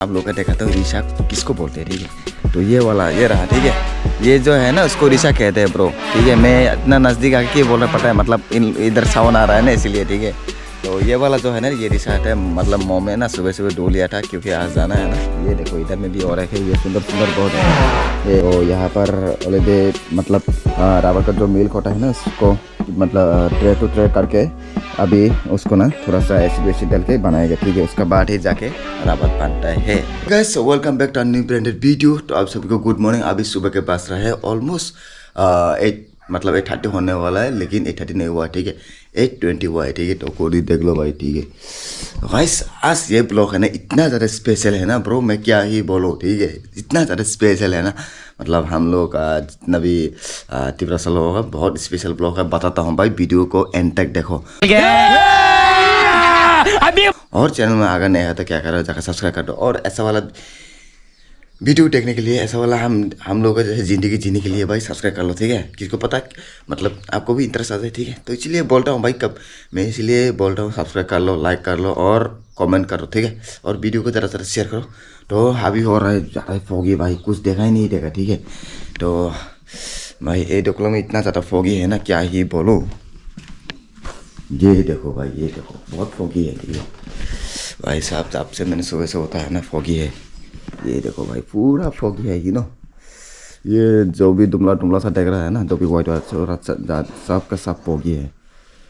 आप लोग का देखा तो रिशा किसको बोलते हैं, ठीक है। तो ये वाला ये रहा, ठीक है। ये जो है ना उसको रिशा कहते हैं ब्रो, ठीक है। मैं इतना नज़दीक आके बोल रहा, पता है मतलब इधर सावन आ रहा है ना इसीलिए, ठीक है। तो ये वाला जो है ना ये रिशा है, मतलब मोम में ना सुबह सुबह डो लिया था क्योंकि आज जाना है ना। ये देखो इधर में भी और है, ये सुंदर सुंदर बहुत है। ये तो यहाँ पर ऑलरेडी मतलब रावण का जो मिल्क होता है ना उसको मतलब ट्रे टू ट्रे करके अभी उसको ना थोड़ा सा ऐसी वैसी डाल के बनाएगा, ठीक है। उसका बाद ही जाके रावत बनता है। Guys welcome back to new branded video. तो आप सभी को गुड मॉर्निंग। अभी सुबह के पास रहा है ऑलमोस्ट 8:30 होने वाला है, लेकिन 8:30 नहीं हुआ, ठीक है। 8:20 हुआ है, ठीक है। तो कोई देख लो भाई, ठीक है। गाइस आज ये ब्लॉग है ना इतना ज़्यादा स्पेशल है ना ब्रो, मैं क्या ही बोलूँ, ठीक है। इतना ज़्यादा स्पेशल है ना, मतलब हम लोग का जितना भी तीव्र साल होगा बहुत स्पेशल ब्लॉग है। बताता हूँ भाई, वीडियो को एंड तक देखो। और चैनल में अगर नया है तो क्या करो, जाकर सब्सक्राइब कर दो। और ऐसा वाला वीडियो देखने के लिए, ऐसा वाला हम लोग का जैसे ज़िंदगी जीने के लिए भाई सब्सक्राइब कर लो, ठीक है। किसको पता मतलब आपको भी इंटरेस्ट आता है, ठीक है। तो इसलिए बोलता हूँ भाई, कब मैं इसलिए बोल रहा हूँ सब्सक्राइब कर लो, लाइक कर लो और कमेंट करो, ठीक है। और वीडियो को ज़रा शेयर करो। तो अभी हो रहा है ज़्यादा फोगी भाई, कुछ देखा ही नहीं देगा, ठीक है। तो भाई ये डोकलो में इतना ज़्यादा फोगी है ना, क्या ही बोलूँ। ये देखो भाई, ये देखो बहुत फोगी है, ठीक है भाई साहब। जब से मैंने सुबह से होता है ना फोगी है। ये देखो भाई पूरा फोगी है, यू नो। ये जो भी दुमला दुमला सा देख रहा है ना, जो भी वाइट वाइट सब का सब फोगी है।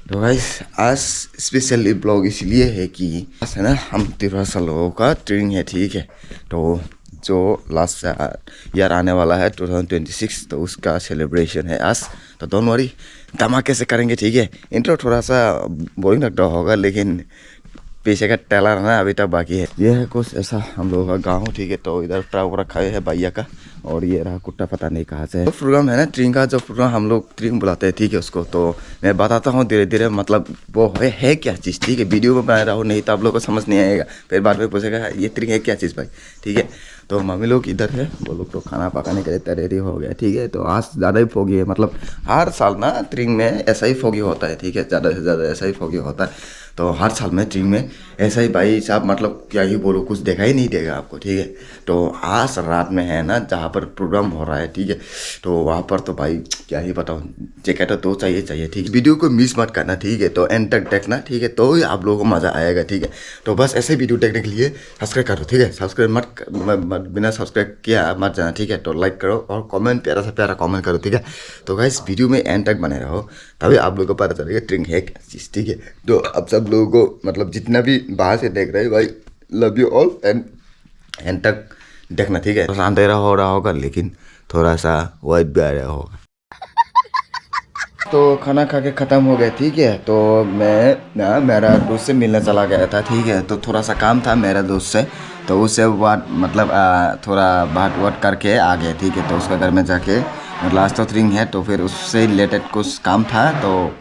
तो गाइस आज स्पेशली ब्लॉग इसलिए है कि आज है ना हम 13 सालों का ट्रेनिंग है, ठीक है। तो जो लास्ट ईयर आने वाला है 2026, तो उसका सेलिब्रेशन है आज। तो डोंट वरी, धमाके से करेंगे, ठीक है। इंट्रो थोड़ा सा बोरिंग लगता होगा, लेकिन पीछे का टेलर ना अभी तक बाकी है। ये है कुछ ऐसा हम लोगों का गाँव, ठीक है। तो इधर फ्राग रखा है भैया का, और ये रहा कुत्ता, पता नहीं कहाँ से है। तो प्रोग्राम है ना ट्रिंग का, जो प्रोग्राम हम लोग ट्रिंग बुलाते हैं, ठीक है उसको। तो मैं बताता हूँ धीरे धीरे, मतलब वो है क्या चीज़, ठीक है। वीडियो में बना रहा हूँ, नहीं तो आप लोग को समझ नहीं आएगा, फिर बाद में पूछेगा ये ट्रिंग है क्या चीज़ भाई, ठीक है। तो मम्मी लोग इधर है, वो लोग तो खाना पकाने के लिए तैयारी हो गया, ठीक है। तो आज ज़्यादा ही फोगी है, मतलब हर साल ना ट्रिंग में ऐसा ही फोगी होता है, ठीक है। ज़्यादा से ज़्यादा ऐसा ही फोगी होता है। तो हर साल में ट्रिंग में ऐसा ही भाई साहब, मतलब क्या ही बोलो, कुछ देखा ही नहीं देगा आपको, ठीक है। तो आज रात में है ना जहाँ पर प्रोग्राम हो रहा है, ठीक है। तो वहाँ पर तो भाई क्या ही बताऊँ, जैकेट तो चाहिए, ठीक है। वीडियो को मिस मत करना, ठीक है। तो एंड तक देखना, ठीक है, तो ही आप लोगों को मज़ा आएगा, ठीक है। तो बस ऐसे वीडियो देखने के लिए सब्सक्राइब करो, ठीक है। सब्सक्राइब मत बिना सब्सक्राइब किया मत जाना, ठीक है। तो लाइक करो और कमेंट प्यारा सा प्यारा कमेंट करो, ठीक है। तो गाइस वीडियो में एंड तक बने रहो, तभी आप लोगों को पता चलेगा ट्रिंग है क्या चीज़, ठीक है। तो अब सब लोगों को मतलब जितना भी बाहर से देख रहे हैं भाई, लव यू ऑल एंड तक देखना, ठीक है। थोड़ा अंधेरा हो रहा होगा, लेकिन थोड़ा सा वाइट भी आ रहा होगा। तो खाना खा के ख़त्म हो गया, ठीक है। तो मैं ना मेरा दोस्त से मिलने चला गया था, ठीक है। तो थोड़ा सा काम था मेरा दोस्त से, तो उससे बात मतलब थोड़ा बात वात करके आ गए, ठीक है। तो उसका घर में जाके मतलब आज तो ट्रिंग है, तो फिर उससे रिलेटेड कुछ काम था, तो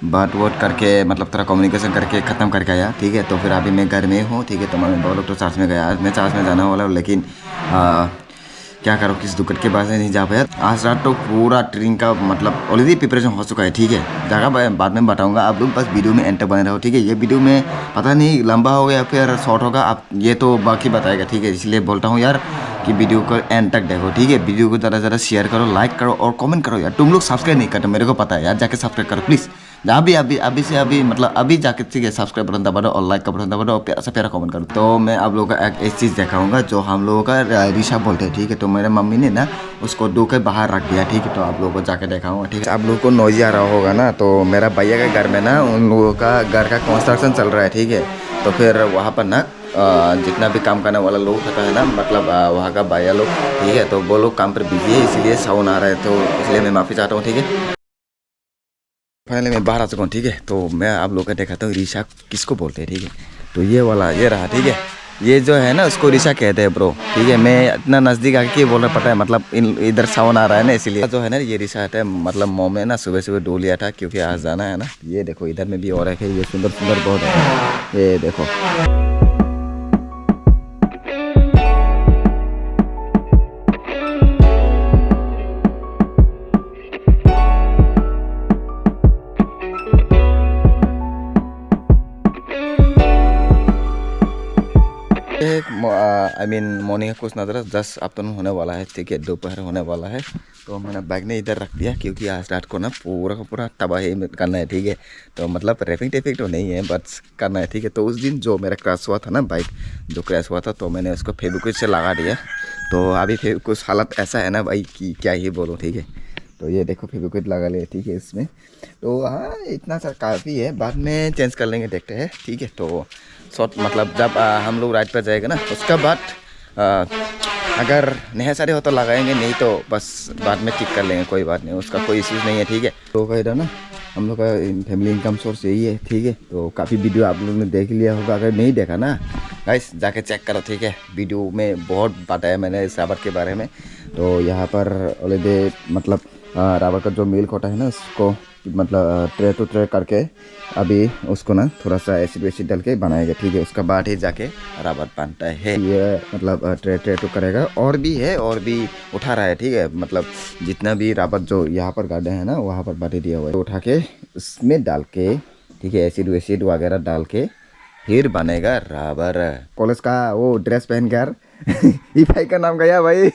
बात वोट करके मतलब थोड़ा कम्युनिकेशन करके ख़त्म करके आया, ठीक है। तो फिर अभी मैं घर में हूँ, ठीक है। तो मैं बहुत लोग तो चर्च में गया, आज मैं चर्च में जाना वाला हूँ, लेकिन क्या करो किस दुखद के बाद नहीं जा पाया। आज रात तो पूरा ट्रेनिंग का मतलब ऑलरेडी प्रिपरेशन हो चुका है, ठीक है। जगह बाद में बताऊंगा, आप लोग बस वीडियो में एंड तक बने रहो, ठीक है। ये वीडियो में पता नहीं लंबा हो गया फिर शॉर्ट होगा, आप ये तो बाकी बताएगा, ठीक है। इसलिए बोलता हूँ यार कि वीडियो को एंड तक देखो, ठीक है। वीडियो को ज़्यादा शेयर करो, लाइक करो और कमेंट करो यार। तुम लोग सब्सक्राइब नहीं करते, मेरे को पता है यार, जाके सब्सक्राइब करो प्लीज़। अभी मतलब अभी जाके, ठीक है, सब्सक्राइब बटन दबा दो और लाइक का बटन दबा दो और प्यारा सा प्यारा कमेंट करो। तो मैं आप लोगों का एक चीज़ दिखाऊंगा जो हम लोगों का रिशा बोलते हैं, ठीक है। तो मेरे मम्मी ने ना उसको दो के बाहर रख दिया, ठीक है। तो आप लोगों को जाके दिखाऊंगा, ठीक है। आप लोगों को नॉइज़ आ रहा होगा ना, तो मेरा भैया के घर में ना उन लोगों का घर का कंस्ट्रक्शन चल रहा है, ठीक है। तो फिर वहाँ पर ना जितना भी काम करने वाला लोग होता है ना, मतलब वहाँ का भैया लोग, ठीक है। तो वो लोग काम पर बिजी है, इसलिए साउंड आ रहा है, तो इसलिए मैं माफ़ी चाहता हूँ, ठीक है। फाइनली मैं बाहर आ चुका हूँ, ठीक है। तो मैं आप लोग का दिखाता हूँ रिशा किसको बोलते हैं, ठीक है। तो ये वाला ये रहा, ठीक है। ये जो है ना उसको रिशा कहते हैं ब्रो, ठीक है। मैं इतना नज़दीक आके बोल रहा, पता है मतलब इधर सावन आ रहा है ना इसीलिए। जो है ना ये रिशा है, मतलब मोम में ना सुबह सुबह डो लिया था क्योंकि आज जाना है ना। ये देखो इधर में भी और है, ये सुंदर सुंदर बहुत है, ये देखो। आई मीन मॉर्निंग कुछ नज़र जस्ट आफ्टरनून होने वाला है, ठीक है, दोपहर होने वाला है। तो मैंने बाइक ने इधर रख दिया क्योंकि आज रात को ना पूरा का पूरा तबाही करना है, ठीक है। तो मतलब रैपिंग टेपिंग तो नहीं है, बस करना है, ठीक है। तो उस दिन जो मेरा क्रैश हुआ था ना, बाइक जो क्रैश हुआ था, तो मैंने उसको फेविक्विक से लगा दिया। तो अभी फिर कुछ हालत ऐसा है ना भाई कि क्या ही बोलो, ठीक है। तो ये देखो फेविक्विक लगा लिया, ठीक है इसमें। तो हाँ इतना सा काफ़ी है, बाद में चेंज कर लेंगे, देखते हैं, ठीक है। तो शॉर्ट मतलब जब हम लोग राइड पर जाएगा ना, उसका बाद अगर नेसेसरी हो तो लगाएंगे, नहीं तो बस बाद में ठीक कर लेंगे, कोई बात नहीं, उसका कोई इश्यूज़ नहीं है, ठीक है। तो इधर ना हम लोग का फैमिली इनकम सोर्स यही है, ठीक है। तो काफ़ी वीडियो आप लोगों ने देख लिया होगा, अगर नहीं देखा ना गाइस जाके चेक करो, ठीक है। वीडियो में बहुत बताया मैंने इस राबर के बारे में। तो यहाँ पर ऑलरेडी मतलब राबर का जो मिल्क होता है ना, उसको मतलब ट्रे टू ट्रे करके अभी उसको ना थोड़ा सा एसिड वेसिड डाल के बनाएगा, ठीक है। उसका बाद ही जाके राबर बनता है। ये मतलब ट्रे टू करेगा, और भी है, और भी उठा रहा है, ठीक है। मतलब जितना भी राबर जो यहाँ पर गार्डन है ना, वहाँ पर बांटे दिया हुआ है, तो उठा के उसमें डाल के, ठीक है, एसिड वेसिड वगैरह डाल के फिर बनेगा राबर। कॉलेज का वो ड्रेस पहन कर ई भाई का नाम गया भाई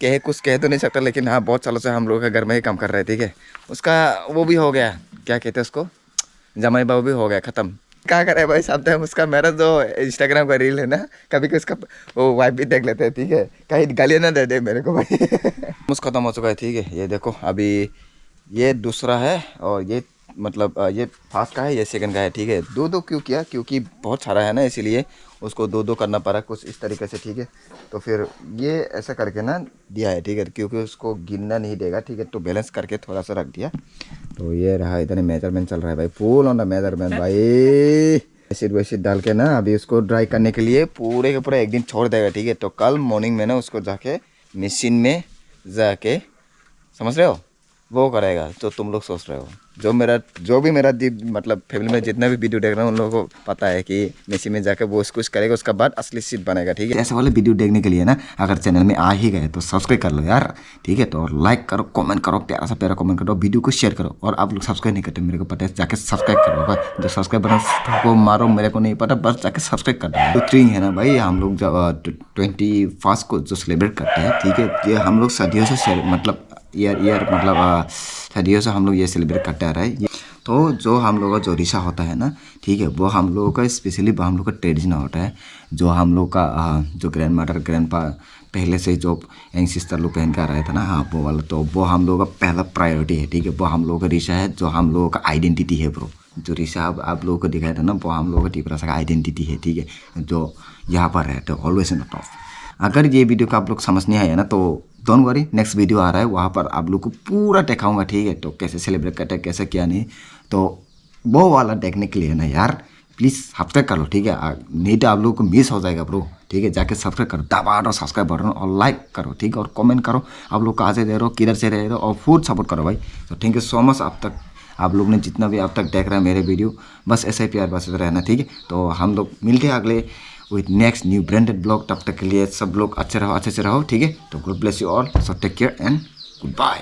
कुछ कह तो नहीं सकता, लेकिन हाँ बहुत सालों से हम लोग घर में ही काम कर रहे हैं, ठीक है। उसका वो भी हो गया, क्या कहते हैं उसको, जमाई बाबू भी हो गया ख़त्म। क्या करे भाई, सब टाइम उसका मेरा जो इंस्टाग्राम का रील है ना, कभी कभी उसका वो वाइफ भी देख लेते हैं, ठीक है। कहीं गालियाँ ना दे दे मेरे को भाई मुझ खत्म हो चुका है, ठीक है। ये देखो अभी ये दूसरा है, और ये मतलब ये फास्ट का है, ये सेकंड का है, ठीक है। दो दो क्यों किया, क्योंकि बहुत सारा है ना, इसीलिए उसको दो दो करना पड़ा कुछ इस तरीके से, ठीक है। तो फिर ये ऐसा करके ना दिया है, ठीक है, क्योंकि उसको गिनना नहीं देगा, ठीक है। तो बैलेंस करके थोड़ा सा रख दिया। तो ये रहा, इधर मेजरमेंट चल रहा है भाई, फुल ऑन द मेजरमेंट भाई। एसिड वेसिड डाल के ना अभी उसको ड्राई करने के लिए पूरे के पूरे एक दिन छोड़ देगा, ठीक है। तो कल मॉर्निंग में ना उसको जाके मशीन में जाके, समझ रहे हो, वो करेगा जो तुम लोग सोच रहे हो। जो भी मेरा मतलब फैमिली में जितना भी वीडियो देख रहा हूँ उन लोगों को पता है कि मशीन में जाकर वो कुछ करेगा, उसका बाद असली सीट बनेगा, ठीक है। ऐसे वाले वीडियो देखने के लिए ना अगर चैनल में आ ही गए तो सब्सक्राइब कर लो यार, ठीक है। तो लाइक करो, कमेंट करो, प्यारा सा प्यारा कमेंट करो, वीडियो को शेयर करो। और आप लोग सब्सक्राइब नहीं करते, मेरे को पता है, जाके सब्सक्राइब करो। जो सब्सक्राइब बटन को मारो, मेरे को नहीं पता, बस जाके सब्सक्राइब कर दो। तो ट्रिंग है ना भाई, हम लोग जब 21 को जो सेलिब्रेट करते हैं, ठीक है, ये हम लोग सदियों से मतलब ईयर मतलब सदियों से हम लोग ये सेलिब्रेट करते आ रहे हैं। तो जो हम लोगों का जो रिशा होता है ना, ठीक है, वो हम लोगों का स्पेशली हम लोग का ट्रेडिशन होता है। जो हम लोग का जो ग्रैंड मदर ग्रैंड पा पहले से जो यंग सिस्टर लोग पहन कर रहे थे ना, हाँ वो वाला, तो वो हम लोगों का पहला प्रायोरिटी है, ठीक है। वो हम लोगों का रिशा है, जो हम लोगों का आइडेंटिटी है ब्रो। जो रिशा आप लोगों को दिखाया था ना, वो हम लोगों का टिपरासा का आइडेंटिटी है, ठीक है। जो यहाँ पर रहते हैं ऑलवेज इन द टॉप। अगर ये वीडियो को आप लोग समझ नहीं आया ना, तो डोंट वरी, नेक्स्ट वीडियो आ रहा है, वहाँ पर आप लोग को पूरा दिखाऊंगा, ठीक है। तो कैसे सेलिब्रेट करते हैं, कैसे क्या नहीं, तो वो वाला देखने के लिए ना यार प्लीज़ सब्सक्राइब कर लो, ठीक है। नहीं तो आप लोगों को मिस हो जाएगा ब्रो, ठीक है। जाके सब्सक्राइब करो, दबा दो सब्सक्राइब बटन और लाइक करो, ठीक है। और कमेंट करो आप लोग कहाँ से दे रहे हो, किधर से रह रहे हो, और फुल सपोर्ट करो भाई। तो थैंक यू सो मच, आप लोग ने जितना भी अब तक देख रहा है मेरे वीडियो, बस ऐसे ही प्यार बस रहना, ठीक है। तो हम लोग मिलते हैं अगले with next new branded blog. तब तक के लिए सब लोग अच्छे रहो, अच्छे से रहो, ठीक है। तो God bless you all, so take care and good bye.